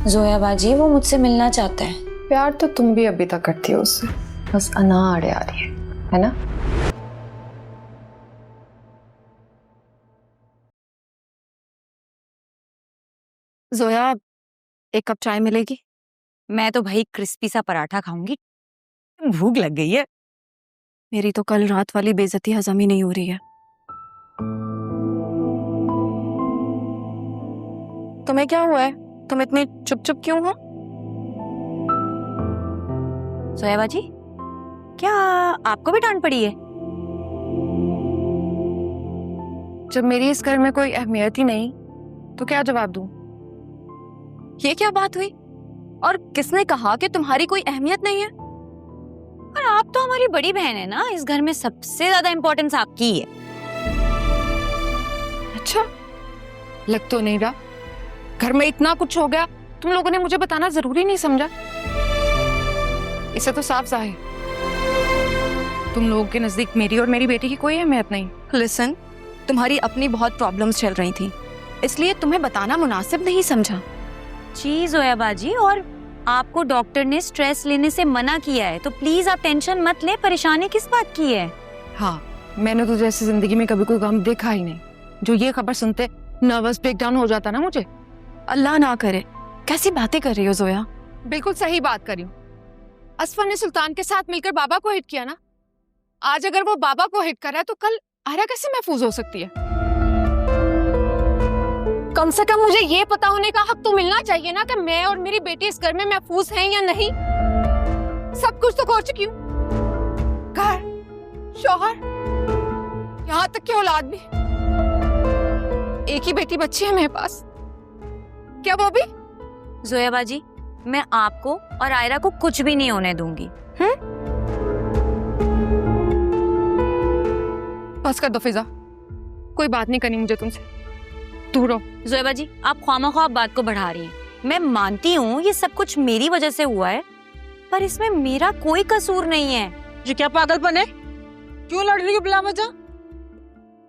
जोया बाजी वो मुझसे मिलना चाहता है। प्यार तो तुम भी अभी तक करती हो उससे, बस अनाड़े आ रही है ना? जोया, एक कप चाय मिलेगी? मैं तो भाई क्रिस्पी सा पराठा खाऊंगी, भूख लग गई है। मेरी तो कल रात वाली बेइज्जती हजम ही नहीं हो रही है। तुम्हें क्या हुआ है? तुम इतने चुप चुप क्यों हो? सोया बाजी, क्या आपको भी डांट पड़ी है? जब मेरी इस घर में कोई अहमियत ही नहीं तो क्या जवाब दूं? ये क्या बात हुई? और किसने कहा कि तुम्हारी कोई अहमियत नहीं है? पर आप तो हमारी बड़ी बहन है ना, इस घर में सबसे ज्यादा इंपॉर्टेंस आपकी है। अच्छा, लग तो नहीं रहा। घर में इतना कुछ हो गया, तुम लोगों ने मुझे बताना जरूरी नहीं समझा। इसे तो साफ जाहिर तुम लोगों के नजदीक मेरी और मेरी बेटी की कोई अहमियत नहीं। लिसन, तुम्हारी अपनी बहुत प्रॉब्लम्स चल रही थी, इसलिए तुम्हें बताना मुनासिब नहीं समझा। जी जोया बाजी, और आपको डॉक्टर ने स्ट्रेस लेने से मना किया है, तो प्लीज आप टेंशन मत ले। परेशानी किस बात की है? हाँ, मैंने तो जैसे जिंदगी में कभी कोई गम देखा ही नहीं। जो ये खबर सुनते नर्वस ब्रेकडाउन हो जाता ना मुझे। अल्लाह ना करे। कैसी बातें कर रही हो जोया? बिल्कुल सही बात कर रही हूँ। असफर ने सुल्तान के साथ मिलकर बाबा को हिट किया ना। आज अगर वो बाबा को हिट कर रहा है तो कल आयरा कैसे महफूज हो सकती है? कम से कम मुझे ये पता होने का हक तो मिलना चाहिए ना कि मैं और मेरी बेटी इस घर में महफूज हैं या नहीं। सब कुछ तो खो चुकी हूँ, घर, शौहर, यहाँ तक कि औलाद भी। एक ही बेटी बच्ची है मेरे पास, क्या वो भी? जोया बाजी, मैं आपको और आयरा को कुछ भी नहीं होने दूंगी। बस कर दो फिजा, कोई बात नहीं करनी मुझे तुमसे, दूर रहो। जोया बाजी, आप ख्वामख्वाह बात को बढ़ा रही हैं। मैं मानती हूँ ये सब कुछ मेरी वजह से हुआ है, पर इसमें मेरा कोई कसूर नहीं है। ये क्या पागलपन है? क्यों लड़ रही हो बिला वजह?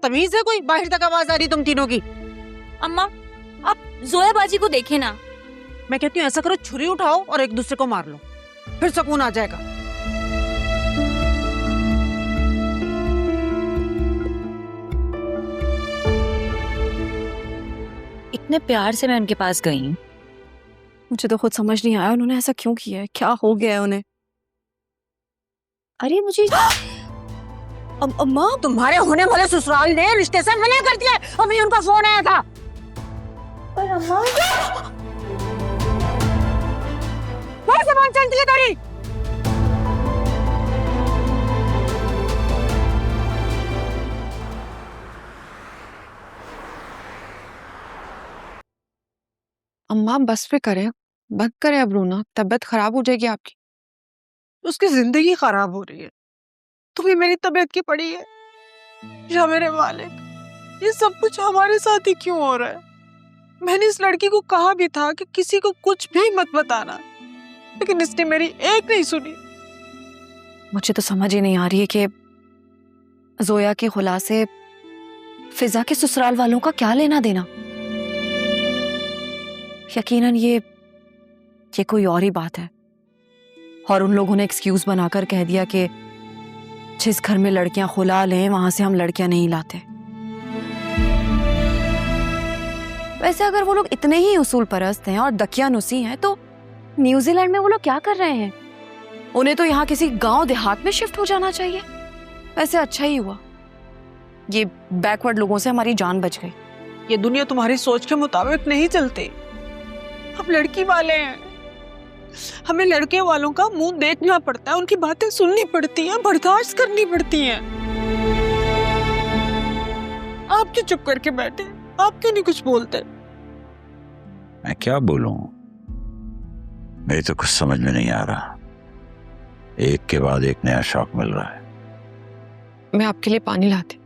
तमीज है कोई? बाहर तक आवाज आ रही तुम तीनों की। अम्मा, आप जोया बाजी को देखे ना। मैं कहती हूँ ऐसा करो, छुरी उठाओ और एक दूसरे को मार लो, फिर सुकून आ जाएगा। इतने प्यार से मैं उनके पास गई हूँ। मुझे तो खुद समझ नहीं आया उन्होंने ऐसा क्यों किया है, क्या हो गया है उन्हें? अरे मुझे अम्मा, तुम्हारे होने वाले ससुराल ने रिश्ते से मना कर दिया। अभी उनका फोन आया था। पर अम्मा, वो सामान चलती है तेरी। अम्मा बस पे करें, बंद करें अब रोना, तबीयत खराब हो जाएगी आपकी। उसकी जिंदगी खराब हो रही है, तुम्हें मेरी तबीयत की पड़ी है? या मेरे मालिक, ये सब कुछ हमारे साथ ही क्यों हो रहा है? मैंने इस लड़की को कहा भी था कि किसी को कुछ भी मत बताना, लेकिन इसने मेरी एक नहीं सुनी। मुझे तो समझ ही नहीं आ रही है कि जोया के खुला से फिजा के ससुराल वालों का क्या लेना देना। यकीनन ये कोई और ही बात है, और उन लोगों ने एक्सक्यूज बनाकर कह दिया कि जिस घर में लड़कियां खुला लें वहां से हम लड़कियां नहीं लाते। वैसे अगर वो लोग इतने ही उसूल परस्त हैं और दकियानुसी हैं तो न्यूजीलैंड में वो लोग क्या कर रहे हैं? उन्हें तो यहाँ किसी गांव देहात में शिफ्ट हो जाना चाहिए। वैसे अच्छा ही हुआ, ये बैकवर्ड लोगों से हमारी जान बच गई। ये दुनिया तुम्हारी सोच के मुताबिक नहीं चलती। हम लड़की वाले हैं, हमें लड़के वालों का मुंह देखना पड़ता है, उनकी बातें सुननी पड़ती हैं, बर्दाश्त करनी पड़ती हैं। आप क्यों चुप करके बैठे? आप क्यों नहीं कुछ बोलते? मैं क्या बोलूं, मेरी तो कुछ समझ में नहीं आ रहा। एक के बाद एक नया शौक मिल रहा है। मैं आपके लिए पानी लाती।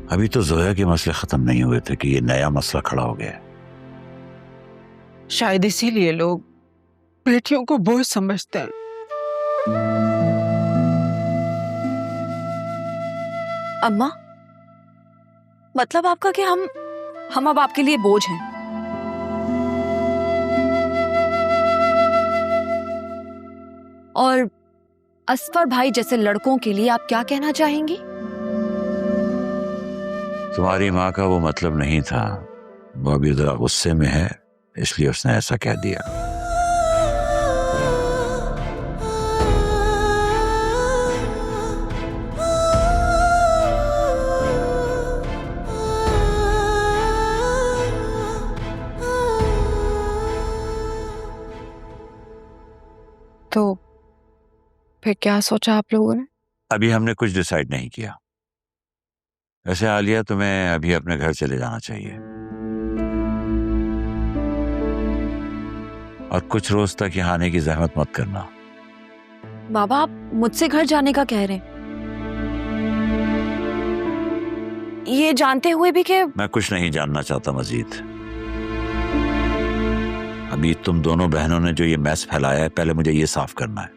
अभी तो जोया के मसले खत्म नहीं हुए थे कि ये नया मसला खड़ा हो गया। शायद इसीलिए लोग बेटियों को बोझ समझते हैं। अम्मा, मतलब आपका कि हम अब आपके लिए बोझ हैं? और असफर भाई जैसे लड़कों के लिए आप क्या कहना चाहेंगी? तुम्हारी माँ का वो मतलब नहीं था, वो अभी जरा गुस्से में है, इसलिए उसने ऐसा कह दिया। तो फिर क्या सोचा आप लोगों ने? अभी हमने कुछ डिसाइड नहीं किया। वैसे आलिया, तुम्हें अभी अपने घर चले जाना चाहिए और कुछ रोज तक यहाँ आने की जहमत मत करना। बाबा आप मुझसे घर जाने का कह रहे हैं, ये जानते हुए भी कि मैं कुछ नहीं जानना चाहता मजीद। अभी तुम दोनों बहनों ने जो ये मैस फैलाया है, पहले मुझे ये साफ करना है।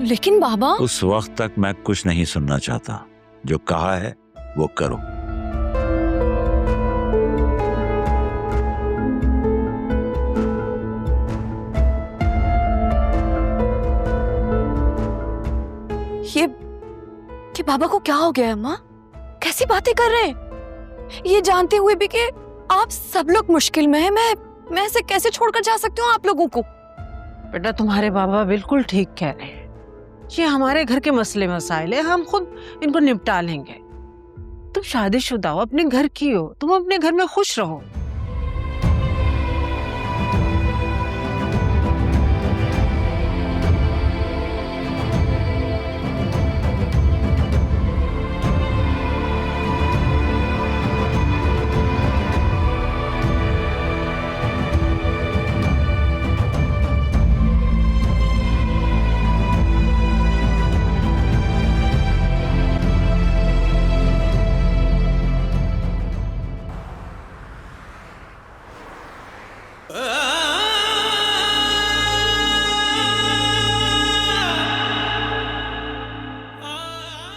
लेकिन बाबा उस वक्त तक मैं कुछ नहीं सुनना चाहता। जो कहा है वो करो। ये बाबा को क्या हो गया है माँ? कैसी बातें कर रहे हैं? ये जानते हुए भी कि आप सब लोग मुश्किल में हैं, मैं ऐसे कैसे छोड़कर जा सकती हूँ आप लोगों को? बेटा तुम्हारे बाबा बिल्कुल ठीक कह रहे हैं। ये हमारे घर के मसले मसाइल है, हम खुद इनको निपटा लेंगे। तुम शादीशुदा हो, अपने घर की हो, तुम अपने घर में खुश रहो।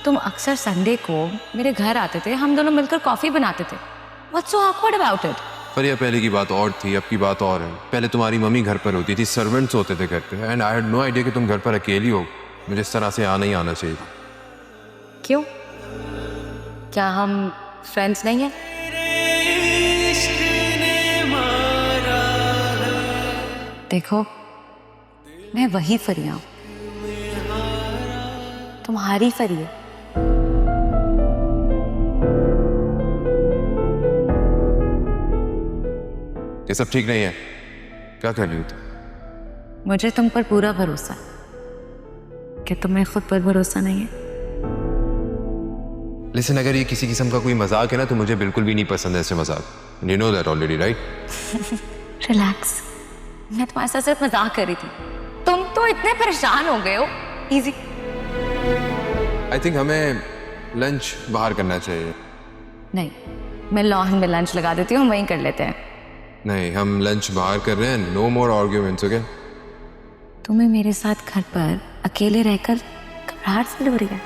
तुम अक्सर संडे को मेरे घर आते थे, हम दोनों मिलकर कॉफी बनाते थे। What's so awkward about it? पर यह पहले की बात और थी, अब की बात और है। पहले तुम्हारी मम्मी घर पर होती थी, सर्वेंट्स होते थे घर पे, and I had no idea कि तुम घर पर अकेली हो। मुझे इस तरह से आना ही आना चाहिए था। क्यों? क्या हम फ्रेंड्स नहीं हैं? देखो, मैं वही फरिया हूं, तुम्हारी फरिया। ये सब ठीक नहीं है। क्या कर रही हो तुम? मुझे तुम पर पूरा भरोसा, कि तुम्हें खुद पर भरोसा नहीं है। लिसन, अगर ये किसी किस्म का कोई मजाक है ना, तो मुझे बिल्कुल भी नहीं पसंद है ऐसे मजाक। You know that already, right? Relax, मैं तुम्हारे साथ सिर्फ मजाक कर रही थी। तुम तो इतने परेशान हो गए हो। इजी। आई थिंक हमें लंच बाहर करना चाहिए। नहीं, मैं लॉन में लंच लगा देती हूँ, हम वहीं कर लेते हैं। नहीं, हम लंच बाहर कर रहे हैं। नो मोर आर्ग्यूमेंट्स, ओके? तुम्हें मेरे साथ घर पर अकेले रहकर घबराहट सी हो रही है।